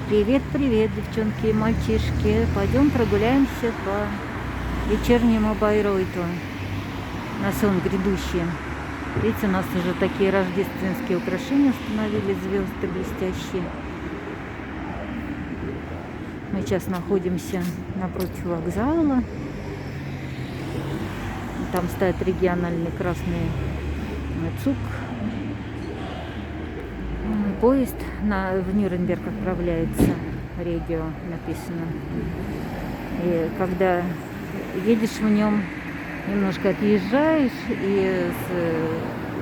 Привет, привет, девчонки и мальчишки. Пойдем прогуляемся по вечернему Байройту на сон грядущий. Видите, у нас уже такие рождественские украшения установили, звезды блестящие. Мы сейчас находимся напротив вокзала. Там стоит региональный красный ЦУК. Поезд в Нюрнберг отправляется, регио написано. И когда едешь в нем, немножко отъезжаешь, и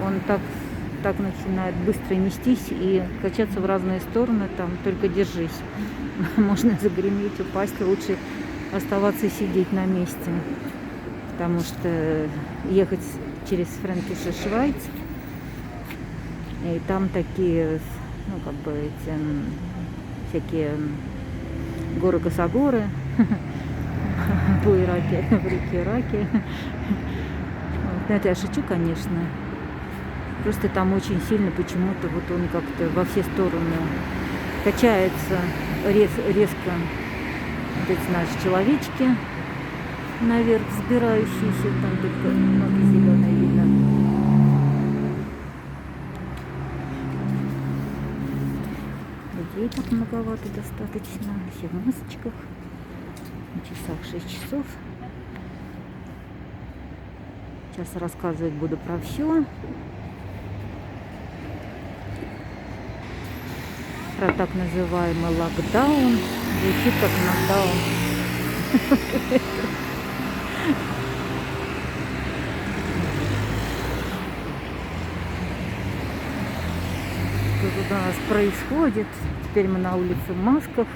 он так начинает быстро нестись и качаться в разные стороны, там только держись. Можно загреметь, упасть, лучше оставаться сидеть на месте. Потому что ехать через Фрänкische Schweiz, и там такие, эти всякие горы-косогоры, буераки, в реке Раки. Вот, это я шучу, конечно. Просто там очень сильно почему-то вот он как-то во все стороны качается резко. Вот эти наши человечки наверх взбирающиеся, там только много зеленое видно. Людей тут многовато достаточно. Все в масочках. На часах 6 часов. Сейчас рассказывать буду про все. Про так называемый локдаун. Звучит как нокдаун. Что тут у нас происходит? Теперь мы на улице в масках.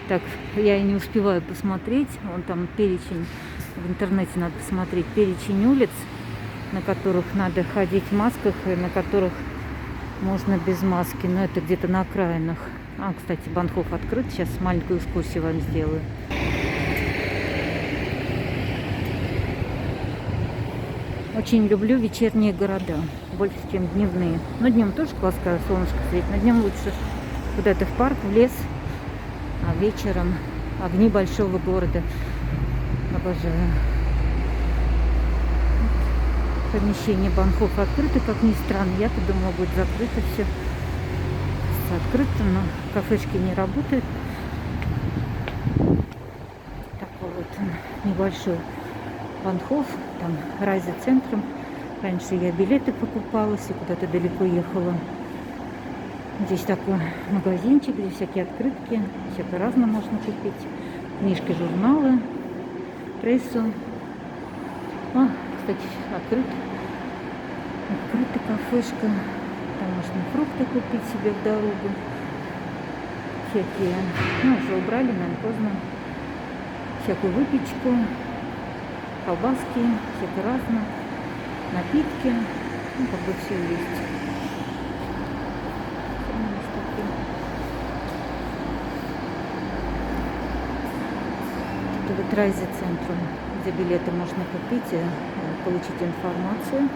Так, я и не успеваю посмотреть. Вон там перечень, в интернете надо посмотреть, перечень улиц, на которых надо ходить в масках, и на которых можно без маски. Но это где-то на окраинах. Кстати, Банхоф открыт. Сейчас маленькую экскурсию вам сделаю. Очень люблю вечерние города, больше, чем дневные. Но днем тоже классное солнышко светит, но днем лучше куда-то в парк, в лес, а вечером огни большого города. Обожаю. Помещение Банхофа открыто, как ни странно. Я-то думала, будет закрыто все. Открыто, но кафешки не работают. Такой вот он, небольшой Банхоф, там Райзе центром. Раньше я билеты покупала, если куда-то далеко ехала. Здесь такой магазинчик, где всякие открытки, всякое разное можно купить. Книжки, журналы, прессу. Кстати, открыта кафешка. Там можно фрукты купить себе в дорогу. Всякие, уже убрали, наверное, поздно. Всякую выпечку, колбаски, всякое разное, напитки, все есть. Это вот Райзе центром, где билеты можно купить и получить информацию.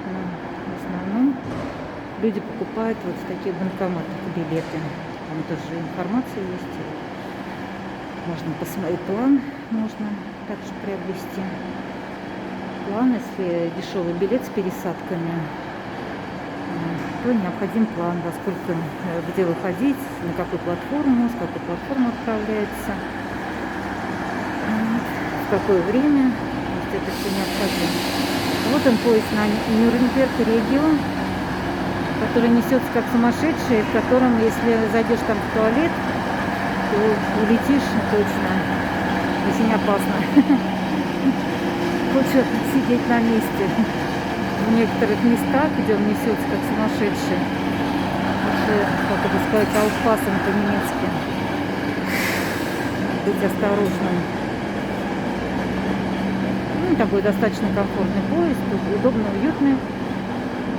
Но в основном люди покупают вот в таких банкоматах билеты. Там тоже информация есть. Можно посмотреть план, можно также приобрести план, если дешевый билет с пересадками, то необходим план, во сколько, где выходить, на какую платформу, с какой платформы отправляется, в какое время, то есть это все необходимо. Вот он, поезд на Нюрнберг регио, который несется как сумасшедший, в котором, если зайдешь там в туалет, то улетишь точно, если не опасно. Лучше сидеть на месте. В некоторых местах, где он несется как сумасшедший, лучше, как это сказать, aufpassen по-немецки. Быть осторожным. Такой достаточно комфортный поезд, удобно, уютный.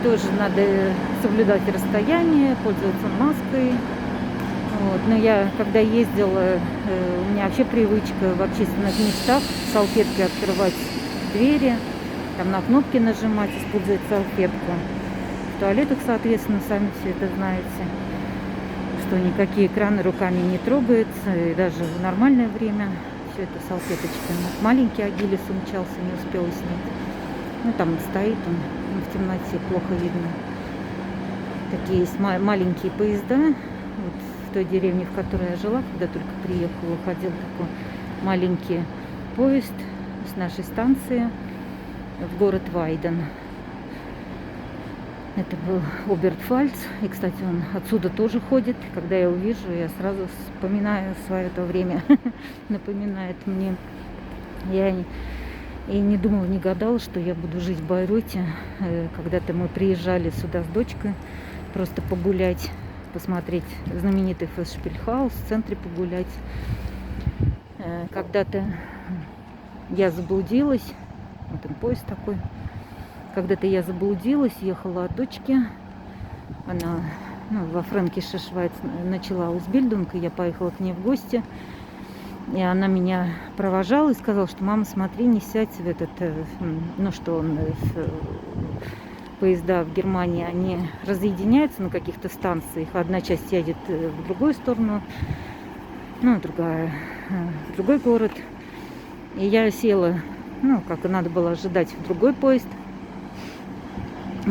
Тоже надо соблюдать расстояние, пользоваться маской. Вот. Но я, когда ездила, у меня вообще привычка в общественных местах салфеткой открывать двери, там на кнопки нажимать, использовать салфетку. В туалетах, соответственно, сами все это знаете. что никакие краны руками не трогаются, и даже в нормальное время все это салфеточками. Вот маленький Агилис умчался, не успела снять. Ну, там стоит он, ну, в темноте плохо видно. Такие есть маленькие поезда. Вот в той деревне, в которой я жила, когда только приехала, ходил такой маленький поезд с нашей станции в город Вайден. Это был Обертфальц. И, кстати, он отсюда тоже ходит. Когда я увижу, я сразу вспоминаю свое то время. Напоминает мне. Я и не думала, не гадала, что я буду жить в Байруте. Когда-то мы приезжали сюда с дочкой просто погулять, посмотреть знаменитый Фестшпильхаус, в центре погулять. Когда-то я заблудилась. Вот он поезд такой. Когда-то я заблудилась, ехала от дочки. Она во Фрэнкише, Швейц, начала Аусбильдунг, и я поехала к ней в гости. И она меня провожала и сказала, что мама, смотри, не сядь в этот, поезда в Германии, они разъединяются на каких-то станциях. Одна часть едет в другую сторону, другой город. И я села, как и надо было ожидать, в другой поезд,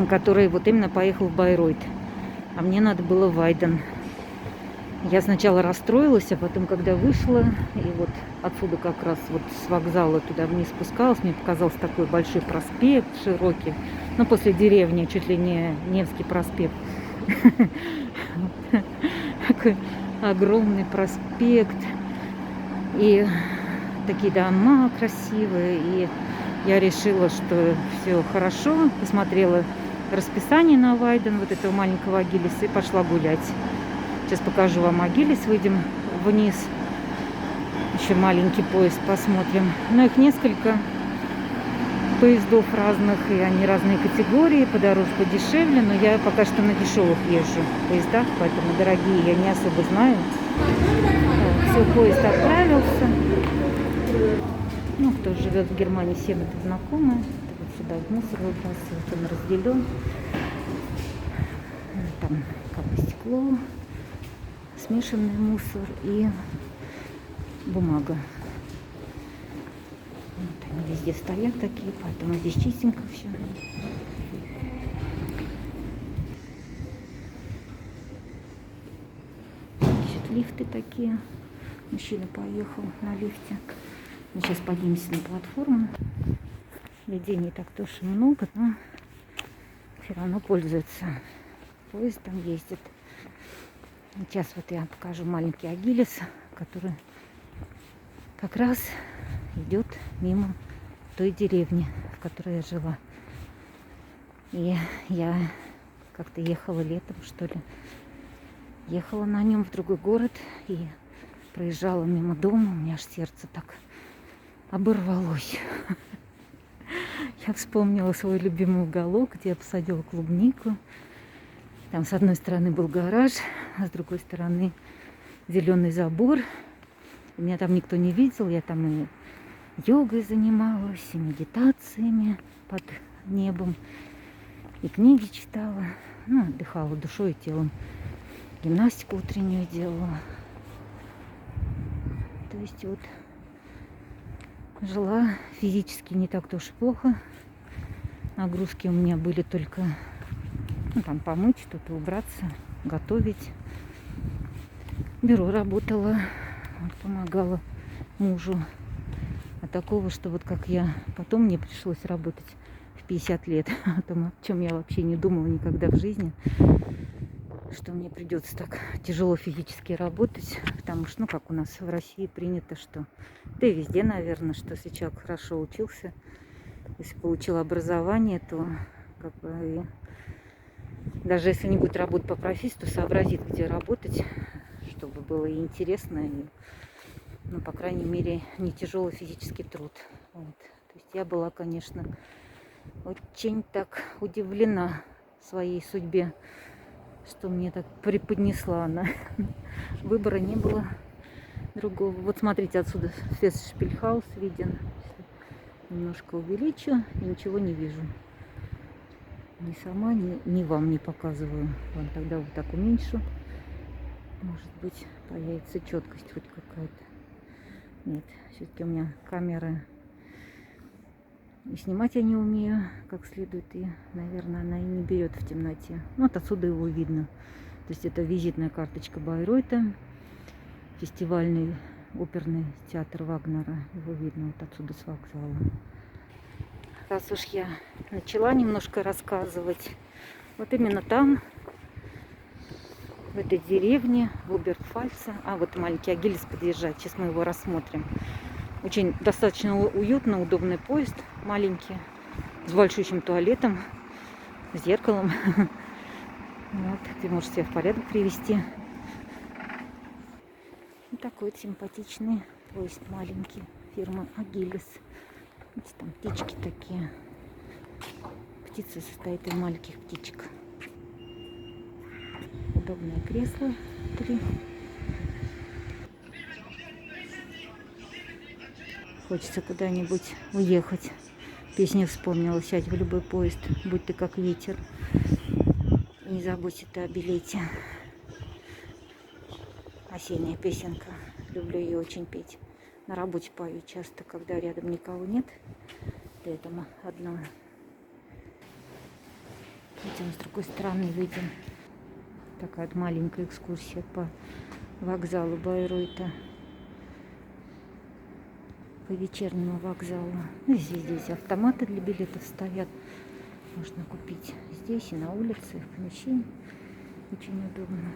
который вот именно поехал в Байройт. А мне надо было в Вайден. Я сначала расстроилась, а потом, когда вышла, и вот отсюда как раз вот с вокзала туда вниз спускалась, мне показался такой большой проспект, широкий. После деревни, чуть ли не Невский проспект. Такой огромный проспект. И такие дома красивые. И я решила, что все хорошо. Посмотрела расписание на Вайден, вот этого маленького Агилиса, и пошла гулять. Сейчас покажу вам Агилис, выйдем вниз. Еще маленький поезд посмотрим. Но их несколько поездов разных, и они разные категории, подороже, подешевле. Но я пока что на дешевых езжу поездах, поэтому дорогие я не особо знаю. Все, поезд отправился. Кто живет в Германии, всем это знакомо. Вот сюда в мусор выбрасывают, он разделен. Там как стекло, смешанный мусор и бумага. Вот они везде стоят такие, поэтому здесь чистенько все. Значит, лифты такие. Мужчина поехал на лифте. Мы сейчас поднимемся на платформу. Людей не так тоже много, но все равно пользуются. Поезд там ездит. Сейчас вот я покажу маленький Агилис, который как раз идет мимо той деревни, в которой я жила. И я как-то ехала летом, что ли. Ехала на нем в другой город и проезжала мимо дома. У меня аж сердце так оборвалось. Я вспомнила свой любимый уголок, где я посадила клубнику. Там с одной стороны был гараж, а с другой стороны зеленый забор. Меня там никто не видел. Я там и йогой занималась, и медитациями под небом, и книги читала. Отдыхала душой и телом. Гимнастику утреннюю делала. То есть вот жила физически не так-то уж плохо. Нагрузки у меня были только там помыть что-то, убраться, готовить. Бюро работала, помогала мужу. А такого, что вот как я, потом мне пришлось работать в 50 лет, о том, о чем я вообще не думала никогда в жизни, что мне придется так тяжело физически работать, потому что, как у нас в России принято, что, да и везде, наверное, что если человек хорошо учился, если получил образование, то как бы даже если не будет работать по профессии, то сообразит, где работать, чтобы было и интересно, и, по крайней мере, не тяжелый физический труд. Вот. То есть я была, конечно, очень так удивлена своей судьбе, что мне так преподнесла она. Выбора не было другого. Вот смотрите, отсюда Фестшпильхаус виден. Немножко увеличу и ничего не вижу. Ни сама, ни вам не показываю. Вам тогда вот так уменьшу. Может быть, появится четкость хоть какая-то. Нет, все-таки у меня камера. И снимать я не умею как следует. И, наверное, она и не берет в темноте. Ну, вот отсюда его видно. То есть это визитная карточка Байройта. Фестивальный оперный театр Вагнера. Его видно вот отсюда с вокзала. Раз уж я начала немножко рассказывать. Вот именно там, в этой деревне, в Оберпфальце. А, вот маленький Агилис подъезжает. Сейчас мы его рассмотрим. Очень достаточно уютно, удобный поезд. Маленький. С большущим туалетом. С зеркалом. Вот, ты можешь себя в порядок привести. Вот такой вот симпатичный поезд маленький. Фирма Агилис. Видите, там птички такие. Птица состоит из маленьких птичек. Удобные кресла 3. Хочется куда-нибудь уехать. Песню вспомнила. Сядь в любой поезд, будь ты как ветер. И не забудь ты о билете. Осенняя песенка. Люблю ее очень петь. На работе пою часто, когда рядом никого нет. Поэтому одна. Идем с другой стороны, выйдем. Такая вот маленькая экскурсия по вокзалу Байройта. По вечернему вокзалу. Ну, здесь автоматы для билетов стоят. Можно купить здесь и на улице, и в помещении. Очень удобно.